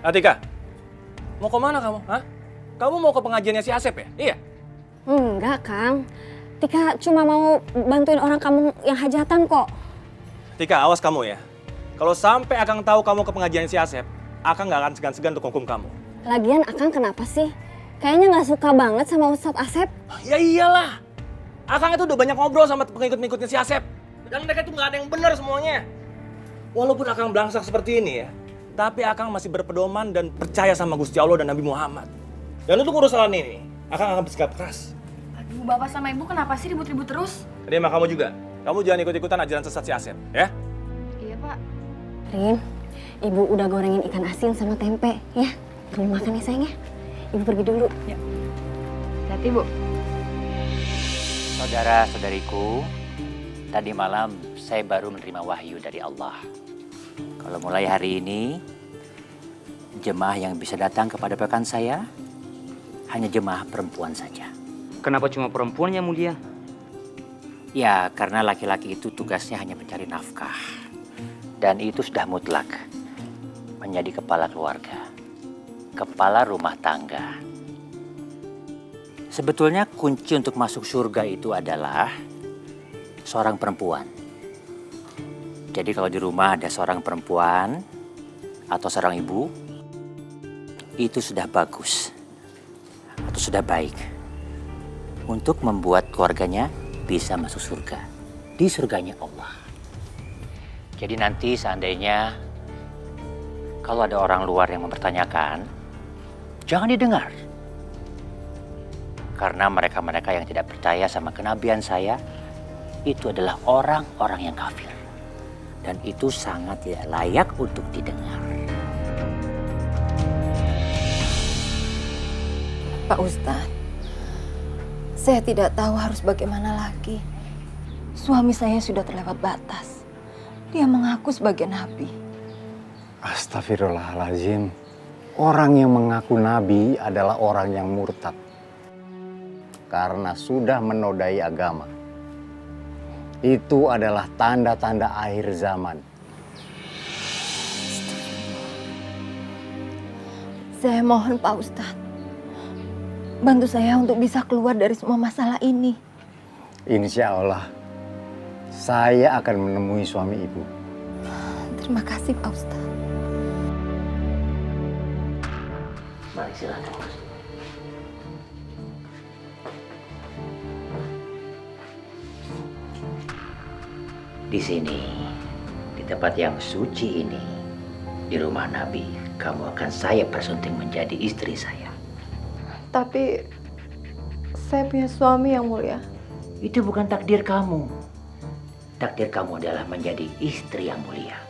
Atika, mau ke mana kamu? Hah? Kamu mau ke pengajiannya si Asep ya? Iya. Enggak, Kang. Tika cuma mau bantuin orang kamu yang hajatan kok. Tika, awas kamu ya. Kalau sampai Akang tahu kamu ke pengajian si Asep, Akang nggak akan segan-segan untuk hukum kamu. Lagian Akang kenapa sih? Kayaknya nggak suka banget sama Ustadz Asep. Ya iyalah. Akang itu udah banyak ngobrol sama pengikut-pengikutnya si Asep. Dan mereka itu nggak ada yang benar semuanya. Walaupun Akang belangsak seperti ini ya, tapi Akang masih berpedoman dan percaya sama Gusti Allah dan Nabi Muhammad. Dan untuk urusan ini, Akang akan bersikap keras. Aduh, Bapak sama Ibu kenapa sih ribut-ribut terus? Jadi emang kamu juga. Kamu jangan ikut-ikutan ajaran sesat si Asep, ya? Iya, Pak. Rin, Ibu udah gorengin ikan asin sama tempe, ya. Kamu makan ya sayang ya. Ibu pergi dulu. Ya. Hati, Bu. Saudara-saudariku, tadi malam saya baru menerima wahyu dari Allah. Kalau mulai hari ini, jemaah yang bisa datang kepada pekan saya hanya jemaah perempuan saja. Kenapa cuma perempuan yang mulia? Ya, karena laki-laki itu tugasnya hanya mencari nafkah. Dan itu sudah mutlak menjadi kepala keluarga, kepala rumah tangga. Sebetulnya kunci untuk masuk surga itu adalah seorang perempuan. Jadi kalau di rumah ada seorang perempuan atau seorang ibu, itu sudah bagus atau sudah baik untuk membuat keluarganya bisa masuk surga, di surganya Allah. Jadi nanti seandainya kalau ada orang luar yang mempertanyakan, jangan didengar. Karena mereka-mereka yang tidak percaya sama kenabian saya, itu adalah orang-orang yang kafir. Dan itu sangat tidak layak untuk didengar. Pak Ustadz, saya tidak tahu harus bagaimana lagi. Suami saya sudah terlewat batas. Dia mengaku sebagai nabi. Astagfirullahaladzim. Orang yang mengaku nabi adalah orang yang murtad. Karena sudah menodai agama. Itu adalah tanda-tanda akhir zaman. Saya mohon Pak Ustadz, bantu saya untuk bisa keluar dari semua masalah ini. Insya Allah, saya akan menemui suami ibu. Terima kasih Pak Ustadz. Mari silakan, Mas. Di sini, di tempat yang suci ini, di rumah Nabi, kamu akan saya persunting menjadi istri saya. Tapi saya punya suami yang mulia. Itu bukan takdir kamu. Takdir kamu adalah menjadi istri yang mulia.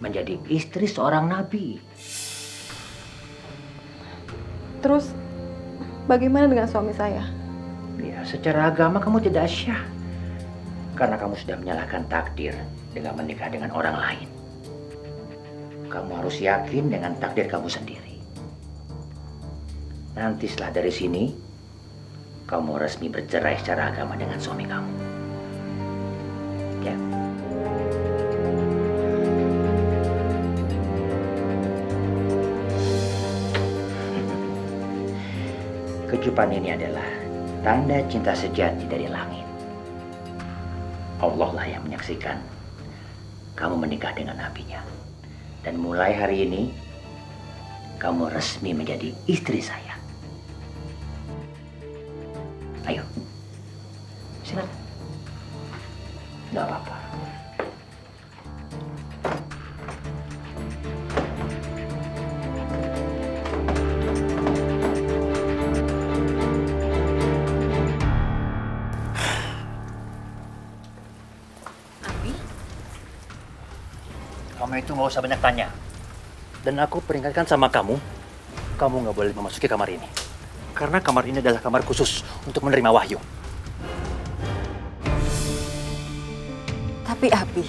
Menjadi istri seorang nabi. Terus bagaimana dengan suami saya? Ya, secara agama kamu tidak syah. Karena kamu sudah menyalahkan takdir dengan menikah dengan orang lain. Kamu harus yakin dengan takdir kamu sendiri. Nanti setelah dari sini, kamu resmi bercerai secara agama dengan suami kamu. Ya. Kecupan ini adalah tanda cinta sejati dari langit. Allah lah yang menyaksikan kamu menikah dengan nabinya. Dan mulai hari ini, kamu resmi menjadi istri saya. Ayo, silakan. Nggak apa-apa. Kamu itu nggak usah banyak tanya. Dan aku peringatkan sama kamu, kamu nggak boleh memasuki kamar ini. Karena kamar ini adalah kamar khusus untuk menerima wahyu. Tapi Abi,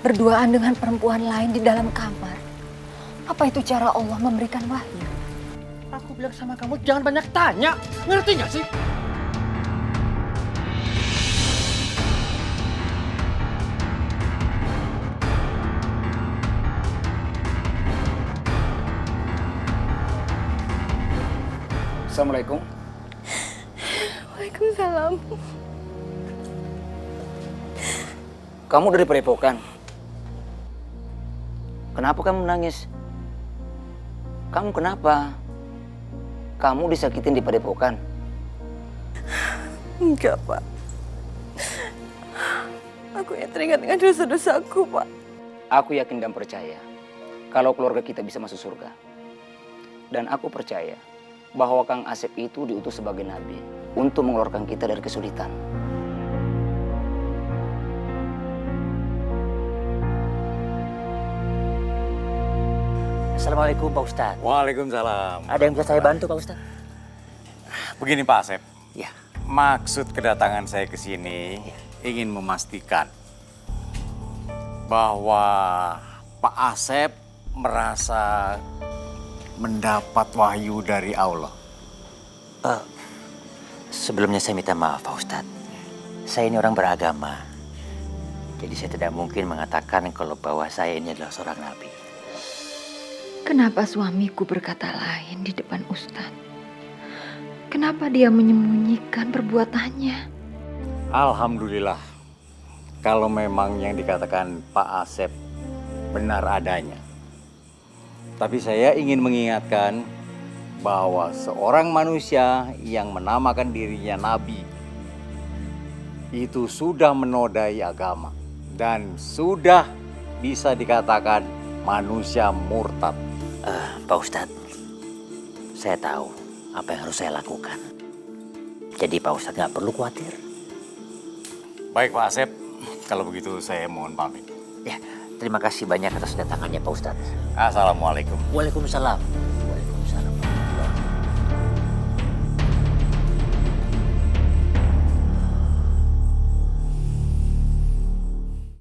berduaan dengan perempuan lain di dalam kamar, apa itu cara Allah memberikan wahyu? Aku bilang sama kamu jangan banyak tanya. Ngerti nggak sih? Assalamualaikum. Waalaikumsalam. Kamu dari Padepokan. Kenapa kamu menangis? Kamu kenapa? Kamu disakitin di Padepokan. Enggak, Pak. Aku yang teringat dengan dosa-dosaku, Pak. Aku yakin dan percaya kalau keluarga kita bisa masuk surga. Dan aku percaya bahwa Kang Asep itu diutus sebagai nabi untuk mengeluarkan kita dari kesulitan. Assalamualaikum Pak Ustadz. Waalaikumsalam. Ada yang bisa saya bantu Pak Ustadz? Begini Pak Asep, Ya. maksud kedatangan saya ke sini ingin memastikan bahwa Pak Asep merasa mendapat wahyu dari Allah. Sebelumnya saya minta maaf Pak Ustadz. Saya ini orang beragama. Jadi saya tidak mungkin mengatakan kalau bahwa saya ini adalah seorang nabi. Kenapa suamiku berkata lain di depan Ustadz? Kenapa dia menyembunyikan perbuatannya? Alhamdulillah, kalau memang yang dikatakan Pak Asep benar adanya. Tapi saya ingin mengingatkan bahwa seorang manusia yang menamakan dirinya nabi itu sudah menodai agama dan sudah bisa dikatakan manusia murtad. Pak Ustadz, saya tahu apa yang harus saya lakukan. Jadi Pak Ustadz nggak perlu khawatir. Baik Pak Asep, kalau begitu saya mohon pamit. Ya, terima kasih banyak atas datangannya Pak Ustadz. Assalamualaikum. Waalaikumsalam.